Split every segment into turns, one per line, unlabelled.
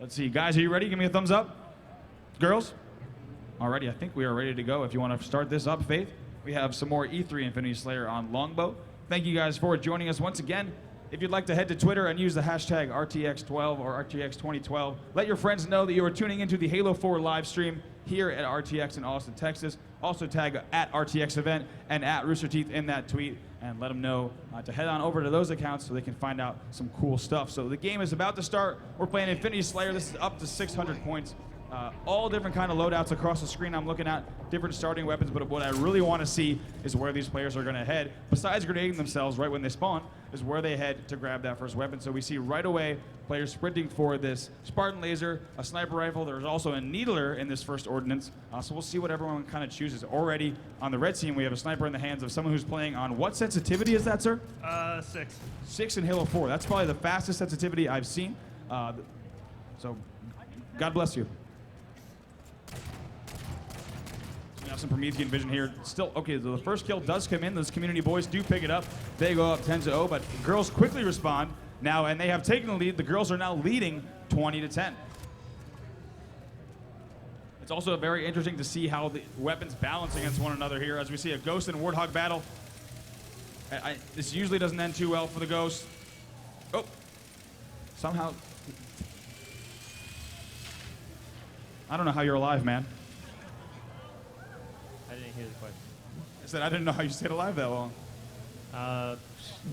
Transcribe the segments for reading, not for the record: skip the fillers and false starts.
Let's see, guys, are you ready? Give me a thumbs up. Girls? Alrighty, I think we are ready to go. If you want to start this up, Faith, we have some more E3 Infinity Slayer on Longbow. Thank you guys for joining us once again. If you'd like to head to Twitter and use the hashtag RTX12 or RTX2012, let your friends know that you are tuning into the Halo 4 live stream here at RTX in Austin, Texas. Also tag at RTX event and at Rooster Teeth in that tweet, and let them know to head on over to those accounts so they can find out some cool stuff. So the game is about to start. We're playing Infinity Slayer. This is up to 600 points. All different kind of loadouts across the screen. I'm looking at different starting weapons, but what I really want to see is where these players are going to head. Besides grenading themselves right when they spawn, is where they head to grab that first weapon. So we see right away players sprinting for this Spartan laser, a sniper rifle. There's also a needler in this first ordnance. So we'll see what everyone kind of chooses. Already on the red team, we have a sniper in the hands of someone who's playing on what sensitivity is that, sir?
6.
6 in Halo 4. That's probably the fastest sensitivity I've seen. So God bless you. We have some Promethean vision here. Still, okay, the first kill does come in. Those community boys do pick it up. They go up 10-0, but girls quickly respond now, and they have taken the lead. The girls are now leading 20-10. It's also very interesting to see how the weapons balance against one another here, as we see a Ghost and Warthog battle. This usually doesn't end too well for the Ghost. Oh, somehow. I don't know how you're alive, man.
I didn't hear the question.
I said I didn't know how you stayed alive that long.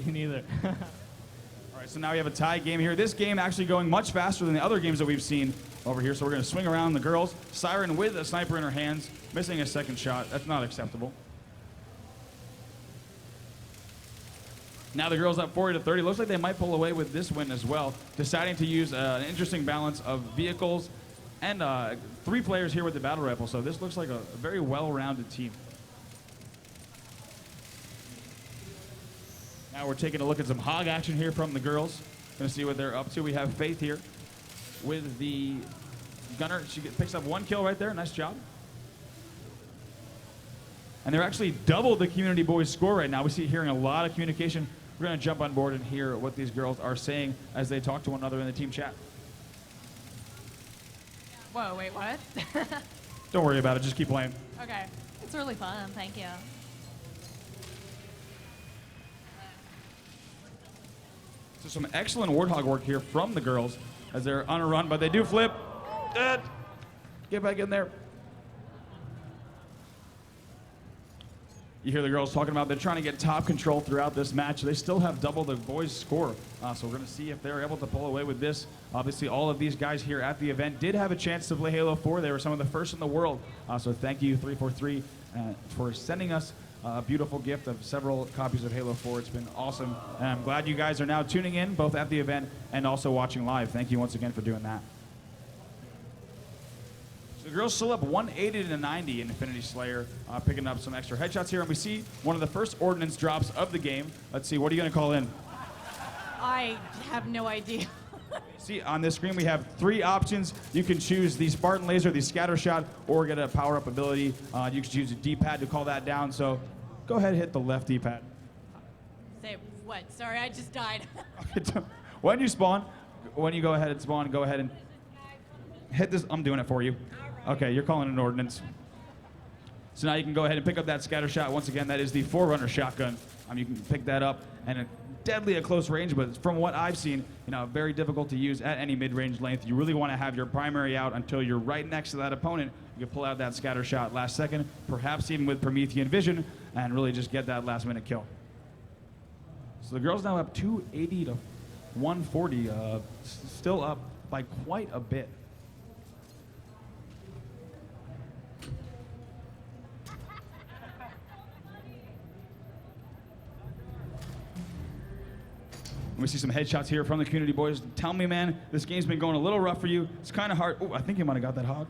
Me neither.
All right, so now we have a tie game here. This game actually going much faster than the other games that we've seen over here. So we're going to swing around the girls. Siren with a sniper in her hands, missing a second shot. That's not acceptable. Now the girls up 40-30. Looks like they might pull away with this win as well, deciding to use an interesting balance of vehicles and 3 players here with the battle rifle. So this looks like a very well-rounded team. Now we're taking a look at some hog action here from the girls. Gonna see what they're up to. We have Faith here with the gunner. She picks up 1 kill right there. Nice job. And they're actually double the community boys score right now. We see hearing a lot of communication. We're gonna jump on board and hear what these girls are saying as they talk to one another in the team chat.
Whoa, wait, what?
Don't worry about it, just keep playing.
Okay. It's really fun, thank you.
So some excellent Warthog work here from the girls as they're on a run, but they do flip. Get back in there. You hear the girls talking about they're trying to get top control throughout this match. They still have double the boys' score. So we're going to see if they're able to pull away with this. Obviously, all of these guys here at the event did have a chance to play Halo 4. They were some of the first in the world. So thank you, 343, for sending us a beautiful gift of several copies of Halo 4. It's been awesome. And I'm glad you guys are now tuning in, both at the event and also watching live. Thank you once again for doing that. So the girls still up 180-90 in Infinity Slayer, picking up some extra headshots here. And we see one of the first ordnance drops of the game. Let's see, what are you going to call in?
I have no idea.
See, on this screen we have 3 options. You can choose the Spartan laser, the scatter shot, or get a power-up ability. You can choose a D-pad to call that down. So go ahead and hit the left D-pad.
Say what? Sorry, I just died.
When you spawn, when you go ahead and spawn, go ahead and hit this. I'm doing it for you. Okay, you're calling an ordnance. So now you can go ahead and pick up that scatter shot. Once again, that is the Forerunner shotgun. You can pick that up, and deadly at close range, but from what I've seen, very difficult to use at any mid-range length. You really want to have your primary out until you're right next to that opponent. You can pull out that scatter shot last second, perhaps even with Promethean vision, and really just get that last-minute kill. So the girls now up 280 to 140, still up by quite a bit. We see some headshots here from the community boys. Tell me, man, this game's been going a little rough for you. It's kind of hard. Oh, I think you might have got that hog.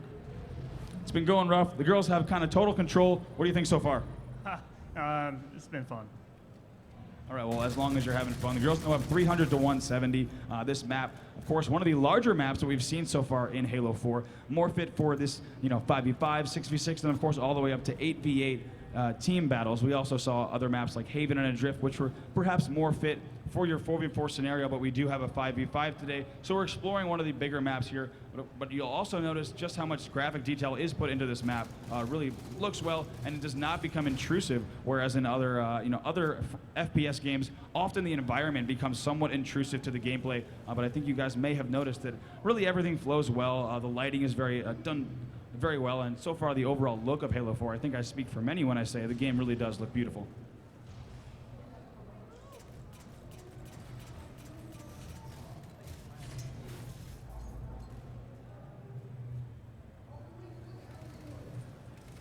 It's been going rough. The girls have kind of total control. What do you think so far?
It's been fun.
All right, well, as long as you're having fun. The girls now have 300 to 170. This map, of course, one of the larger maps that we've seen so far in Halo 4. More fit for this, 5v5, 6v6, and of course all the way up to 8v8 team battles. We also saw other maps like Haven and Adrift, which were perhaps more fit for your 4v4 scenario, but we do have a 5v5 today. So we're exploring one of the bigger maps here, but you'll also notice just how much graphic detail is put into this map. Really looks well, and it does not become intrusive, whereas in other, other FPS games, often the environment becomes somewhat intrusive to the gameplay. But I think you guys may have noticed that really everything flows well. The lighting is done very well, and so far the overall look of Halo 4, I think I speak for many when I say the game really does look beautiful.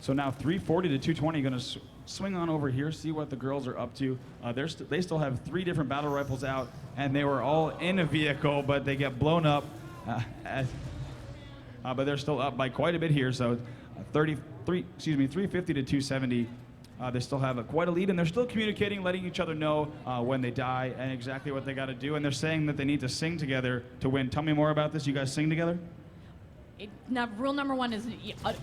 So now 340 to 220, going to swing on over here, see what the girls are up to. They still have 3 different battle rifles out, and they were all in a vehicle, but they get blown up. But they're still up by quite a bit here, so 350 to 270. They still have quite a lead, and they're still communicating, letting each other know when they die and exactly what they got to do. And they're saying that they need to sing together to win. Tell me more about this. You guys sing together?
Now, rule number 1 is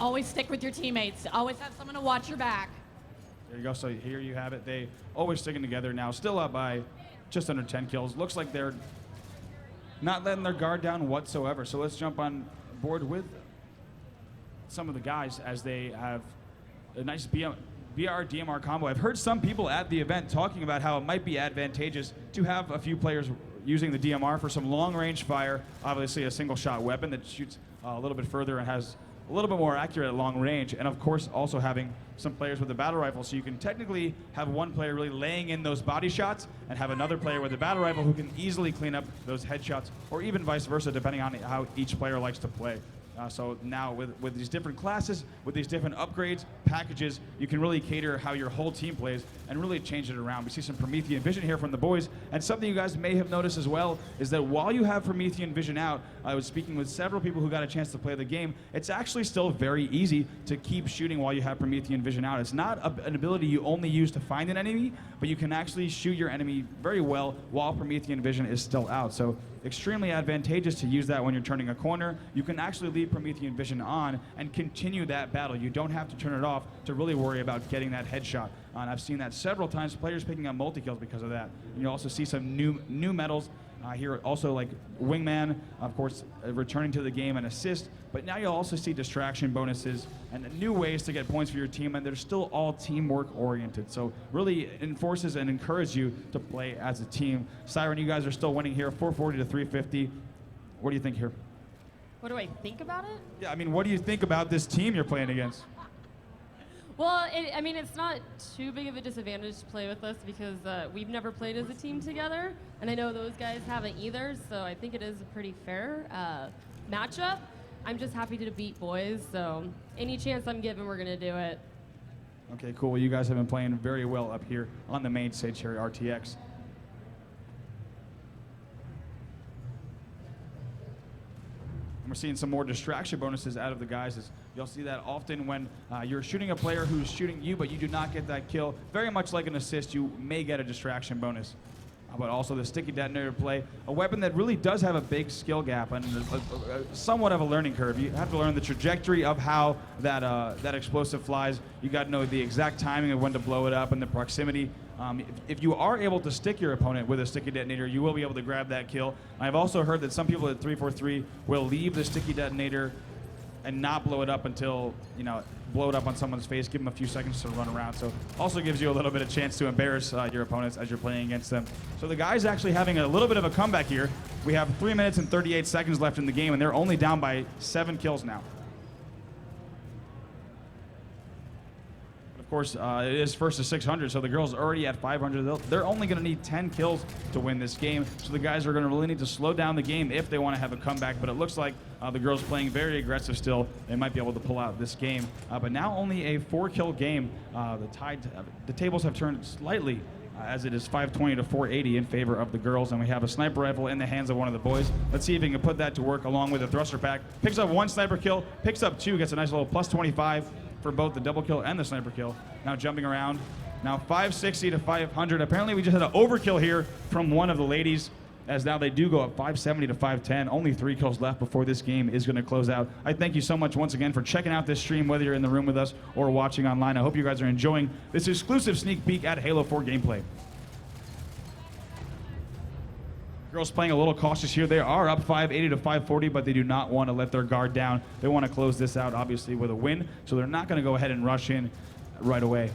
always stick with your teammates. Always have someone to watch your back.
There you go. So here you have it. They always sticking together now. Still up by just under 10 kills. Looks like they're not letting their guard down whatsoever. So let's jump on board with some of the guys as they have a nice BR DMR combo. I've heard some people at the event talking about how it might be advantageous to have a few players using the DMR for some long-range fire. Obviously, a single-shot weapon that shoots a little bit further and has a little bit more accurate at long range, and of course also having some players with a battle rifle, so you can technically have one player really laying in those body shots and have another player with a battle rifle who can easily clean up those headshots, or even vice versa, depending on how each player likes to play. So now with these different classes, with these different upgrades, packages, you can really cater how your whole team plays and really change it around. We see some Promethean Vision here from the boys, and something you guys may have noticed as well is that while you have Promethean Vision out, I was speaking with several people who got a chance to play the game, it's actually still very easy to keep shooting while you have Promethean Vision out. It's not an ability you only use to find an enemy, but you can actually shoot your enemy very well while Promethean Vision is still out. So extremely advantageous to use that when you're turning a corner. You can actually leave Promethean Vision on and continue that battle. You don't have to turn it off to really worry about getting that headshot. And I've seen that several times, players picking up multi-kills because of that. And you also see some new medals here, also like Wingman, of course, returning to the game and assist. But now you'll also see distraction bonuses and new ways to get points for your team, and they're still all teamwork oriented. So really enforces and encourages you to play as a team. Siren, you guys are still winning here, 440 to 350. What do you think here?
What do I think about it?
Yeah, I mean, what do you think about this team you're playing against?
Well, I mean, it's not too big of a disadvantage to play with us because we've never played as a team together, and I know those guys haven't either, so I think it is a pretty fair matchup. I'm just happy to beat boys, so any chance I'm given, we're going to do it.
Okay, cool. Well, you guys have been playing very well up here on the main stage here at RTX. And we're seeing some more distraction bonuses out of the guys. You'll see that often when you're shooting a player who's shooting you, but you do not get that kill. Very much like an assist, you may get a distraction bonus. But also the sticky detonator play, a weapon that really does have a big skill gap and somewhat of a learning curve. You have to learn the trajectory of how that explosive flies. You got to know the exact timing of when to blow it up and the proximity. If you are able to stick your opponent with a sticky detonator, you will be able to grab that kill. I've also heard that some people at 343 will leave the sticky detonator and not blow it up until, blow it up on someone's face, give them a few seconds to run around. So also gives you a little bit of chance to embarrass your opponents as you're playing against them. So the guys actually having a little bit of a comeback here. We have 3 minutes and 38 seconds left in the game, and they're only down by 7 kills now. Of course, it is first to 600, so the girls are already at 500. They're only going to need 10 kills to win this game, so the guys are going to really need to slow down the game if they want to have a comeback, but it looks like the girls playing very aggressive still. They might be able to pull out this game. But now only a 4-kill game. The tables have turned slightly as it is 520 to 480 in favor of the girls, and we have a sniper rifle in the hands of one of the boys. Let's see if he can put that to work along with a thruster pack. Picks up 1 sniper kill, picks up 2, gets a nice little plus 25 for both the double kill and the sniper kill. Now jumping around. Now 560 to 500. Apparently we just had an overkill here from one of the ladies, as now they do go up 570 to 510. Only 3 kills left before this game is going to close out. I thank you so much once again for checking out this stream, whether you're in the room with us or watching online. I hope you guys are enjoying this exclusive sneak peek at Halo 4 gameplay. Girls playing a little cautious here. They are up 580 to 540, but they do not want to let their guard down. They want to close this out, obviously, with a win. So they're not going to go ahead and rush in right away.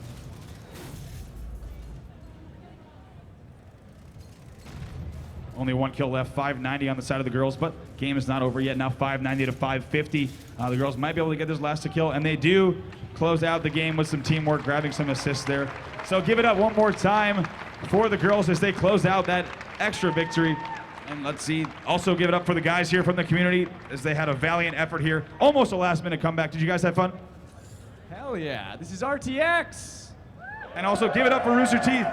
Only one kill left, 590 on the side of the girls, but game is not over yet. Now 590 to 550. The girls might be able to get this last kill, and they do close out the game with some teamwork, grabbing some assists there. So give it up one more time for the girls as they close out that extra victory. And let's see, also give it up for the guys here from the community as they had a valiant effort here. Almost a last-minute comeback. Did you guys have fun?
Hell yeah, this is RTX.
And also give it up for Rooster Teeth.